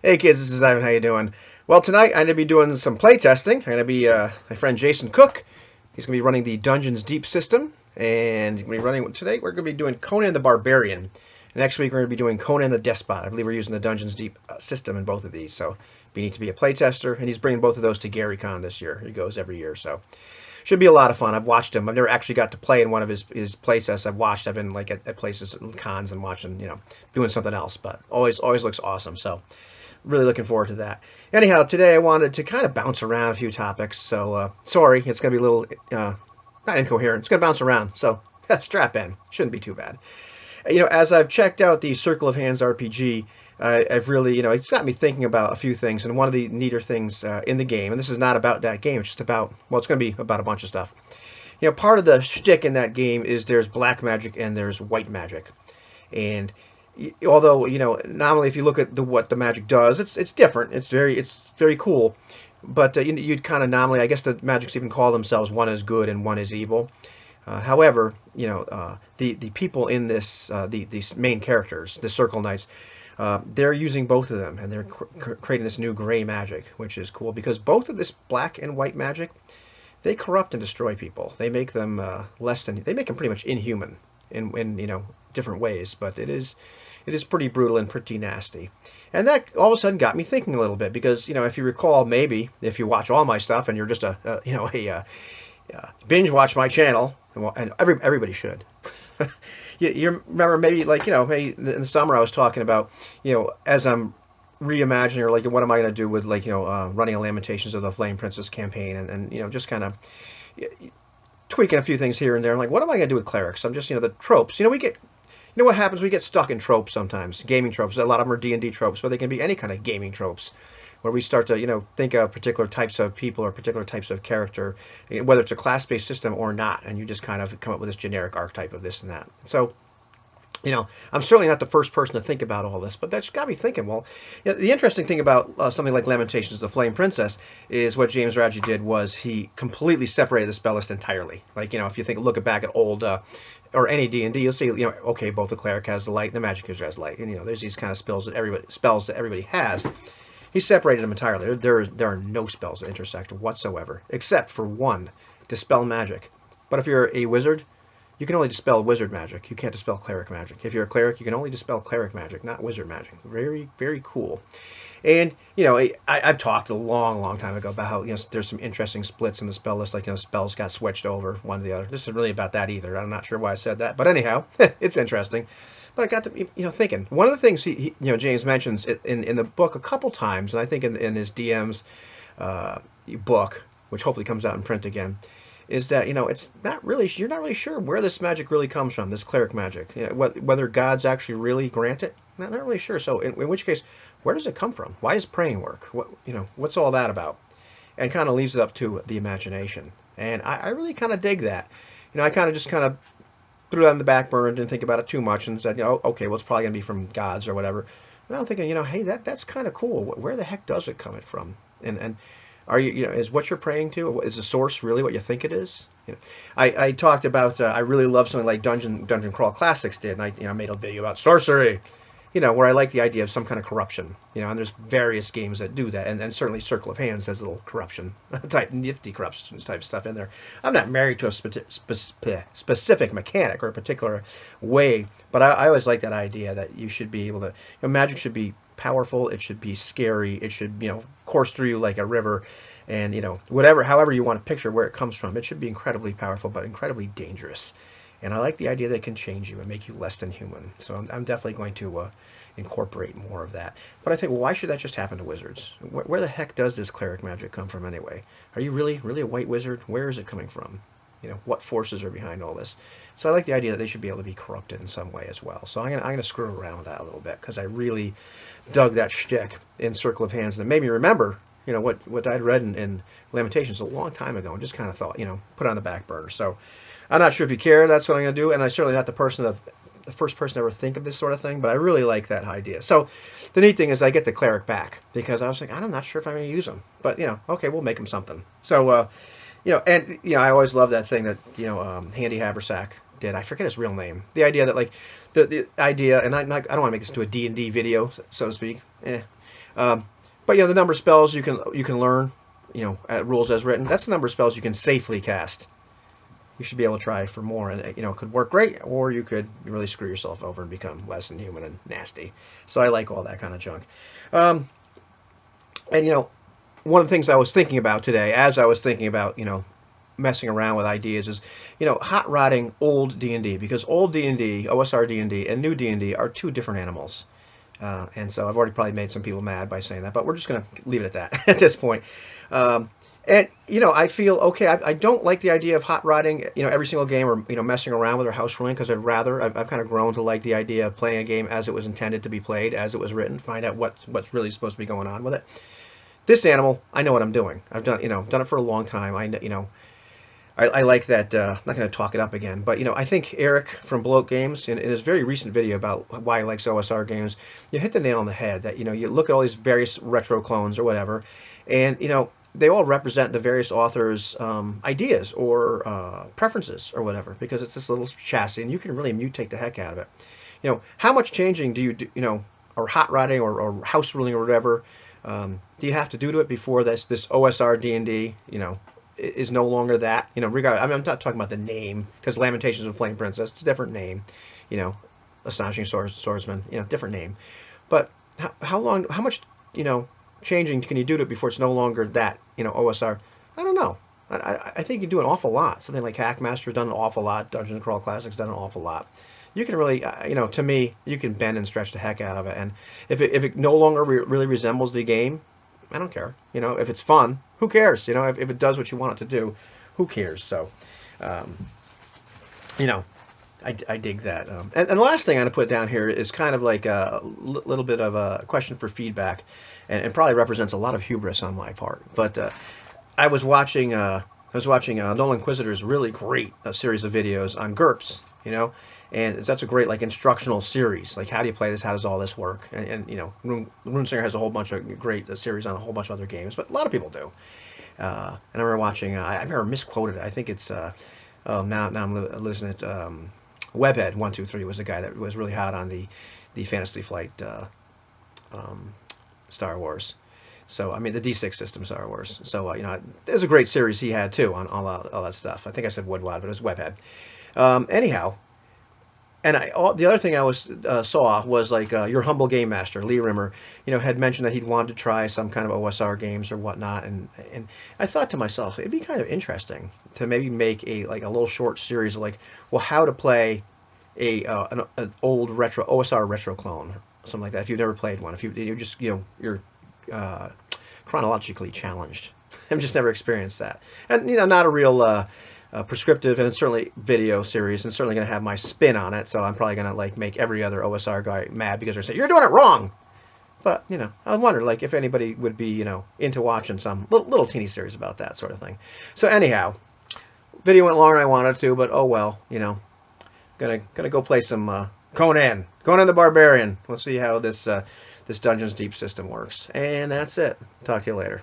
Hey kids, this is Ivan. How you doing? Well, tonight I'm going to be doing some play testing. I'm going to be my friend Jason Cook. He's going to be running the Dungeons Deep system, and he's going to be running today. We're going to be doing Conan the Barbarian. Next week we're going to be doing Conan the Despot. I believe we're using the Dungeons Deep system in both of these. So we need to be a playtester, and he's bringing both of those to GaryCon this year. He goes every year, so should be a lot of fun. I've watched him. I've never actually got to play in one of his play tests. I've watched. I've been like at places, cons, and watching, doing something else. But always looks awesome. So really looking forward to that. Anyhow, today I wanted to kind of bounce around a few topics. So sorry, it's going to be a little not incoherent. It's going to bounce around. So strap in. Shouldn't be too bad. As I've checked out the Circle of Hands RPG, I've really, it's got me thinking about a few things. And one of the neater things in the game, and this is not about that game, it's just about, well, it's going to be about a bunch of stuff. Part of the shtick in that game is there's black magic and there's white magic. And although, nominally if you look at what the magic does, it's different. It's very cool. But you'd kind of nominally, I guess the magics even call themselves one is good and one is evil. However, the people in this, these main characters, the Circle Knights, they're using both of them, and they're creating this new gray magic, which is cool because both of this black and white magic, they corrupt and destroy people. They make them they make them pretty much inhuman in different ways, but it is pretty brutal and pretty nasty. And that all of a sudden got me thinking a little bit because, if you recall, maybe if you watch all my stuff and you're just a binge watch my channel, and everybody should. You remember maybe maybe in the summer I was talking about, as I'm reimagining or what am I going to do with running a Lamentations of the Flame Princess campaign and just kind of tweaking a few things here and there. I'm like, what am I going to do with clerics? I'm just, the tropes. We get, what happens? We get stuck in tropes sometimes, gaming tropes. A lot of them are D&D tropes, but they can be any kind of gaming tropes where we start to, think of particular types of people or particular types of character, whether it's a class-based system or not, and you just kind of come up with this generic archetype of this and that. So, I'm certainly not the first person to think about all this, but that's got me thinking. Well, the interesting thing about something like Lamentations of the Flame Princess is what James Radji did was he completely separated the spell list entirely. If you look back at old or any D&D, you'll see, okay, both the cleric has the light and the magic user has light, and there's these kind of spells that everybody has. He separated them entirely. There are no spells that intersect whatsoever, except for one, dispel magic. But if you're a wizard, you can only dispel wizard magic. You can't dispel cleric magic. If you're a cleric, you can only dispel cleric magic, not wizard magic. Very, very cool. And, I've talked a long time ago about how, there's some interesting splits in the spell list, spells got switched over one to the other. This isn't really about that either. I'm not sure why I said that. But anyhow, it's interesting. But I got to, thinking. One of the things James mentions in the book a couple times, and I think in his DM's book, which hopefully comes out in print again, is that it's not really, you're not really sure where this magic really comes from, this cleric magic, whether gods actually really grant it. Not really sure. So in which case, where does it come from? Why does praying work? What's all that about? And kind of leaves it up to the imagination. And I really kind of dig that. I kind of just threw that on the back burner, didn't think about it too much, and said, okay, well, it's probably going to be from gods or whatever. And I'm thinking, hey, that's kind of cool. Where the heck does it come from? And are you, is what you're praying to, is the source really what you think it is? I talked about, I really love something like Dungeon Crawl Classics did, and I made a video about sorcery, where I like the idea of some kind of corruption, and there's various games that do that, and certainly Circle of Hands has a little corruption type, nifty corruption type stuff in there. I'm not married to a specific mechanic or a particular way, but I always like that idea that you should be able to, magic should be powerful, it should be scary, it should, course through you like a river, and, however you want to picture where it comes from, it should be incredibly powerful, but incredibly dangerous. And I like the idea that it can change you and make you less than human. So I'm definitely going to incorporate more of that. But I think, well, why should that just happen to wizards? Where the heck does this cleric magic come from anyway? Are you really a white wizard? Where is it coming from? What forces are behind all this? So I like the idea that they should be able to be corrupted in some way as well. So I'm gonna screw around with that a little bit because I really dug that shtick in Circle of Hands, and it made me remember, what I'd read in Lamentations a long time ago, and just kind of thought, put it on the back burner. So I'm not sure if you care. That's what I'm going to do, and I'm certainly not the first person to ever think of this sort of thing, but I really like that idea. So the neat thing is I get the cleric back because I was like, I'm not sure if I'm going to use him, but okay, we'll make him something. So I always love that thing that Handy Haversack did. I forget his real name. The idea that the idea, and I don't want to make this into a D&D video, so to speak. But the number of spells you can learn, rules as written. That's the number of spells you can safely cast. You should be able to try for more, and it could work great, or you could really screw yourself over and become less than human and nasty. So I like all that kind of junk. And one of the things I was thinking about today, as I was thinking about messing around with ideas, is hot rodding old D&D, because old D&D, OSR D&D, and new D&D are two different animals. And so I've already probably made some people mad by saying that, but we're just going to leave it at that at this point. And I feel okay. I don't like the idea of hot rodding, every single game, or messing around with our house ruling, because I've kind of grown to like the idea of playing a game as it was intended to be played, as it was written, find out what's really supposed to be going on with it. This animal, I know what I'm doing. I've done it for a long time. I like that. I'm not going to talk it up again, but I think Eric from Bloat Games, in his very recent video about why he likes OSR games, you hit the nail on the head. That you look at all these various retro clones or whatever, and they all represent the various authors' ideas or preferences or whatever, because it's this little chassis, and you can really mutate the heck out of it. How much changing do you do, or hot rodding or house ruling or whatever, do you have to do to it before this OSR D&D, is no longer that? Regard. I mean, I'm not talking about the name, because Lamentations of Flame Princess, it's a different name. Astonishing Swordsman, different name. But how much, changing can you do to it before it's no longer that, OSR? I don't know. I think you can do an awful lot. Something like Hackmaster's done an awful lot. Dungeons & Crawl Classics done an awful lot. You can really, to me, you can bend and stretch the heck out of it. And if it no longer really resembles the game, I don't care. If it's fun, who cares? If it does what you want it to do, who cares? So, I dig that. And the last thing I'm going to put down here is kind of like a little bit of a question for feedback, and probably represents a lot of hubris on my part. But I was watching Nolan Inquisitor's really great series of videos on GURPS, and that's a great instructional series. Like, how do you play this? How does all this work? And Runesinger has a whole bunch of great series on a whole bunch of other games, but a lot of people do. And I remember watching. I remember misquoted it. I think it's now I'm losing it. Webhead 123 was the guy that was really hot on the Fantasy Flight Star Wars. So the D6 system Star Wars. So there's a great series he had too on all that stuff. I think I said Woodwad, but it was Webhead. Anyhow. And the other thing I saw was your humble game master, Lee Rimmer, had mentioned that he'd wanted to try some kind of OSR games or whatnot, and I thought to myself, it'd be kind of interesting to maybe make a little short series of how to play an old retro OSR retro clone, something like that. If you've never played one, if you're just you're chronologically challenged. I've just never experienced that, and not a real prescriptive, and it's certainly video series, and certainly going to have my spin on it. So I'm probably going to make every other OSR guy mad because they're saying you're doing it wrong. But I wonder if anybody would be into watching some little teeny series about that sort of thing. So anyhow, video went longer than I wanted to, but oh well. Gonna go play some Conan the Barbarian. We'll see how this Dungeons Deep system works, and that's it. Talk to you later.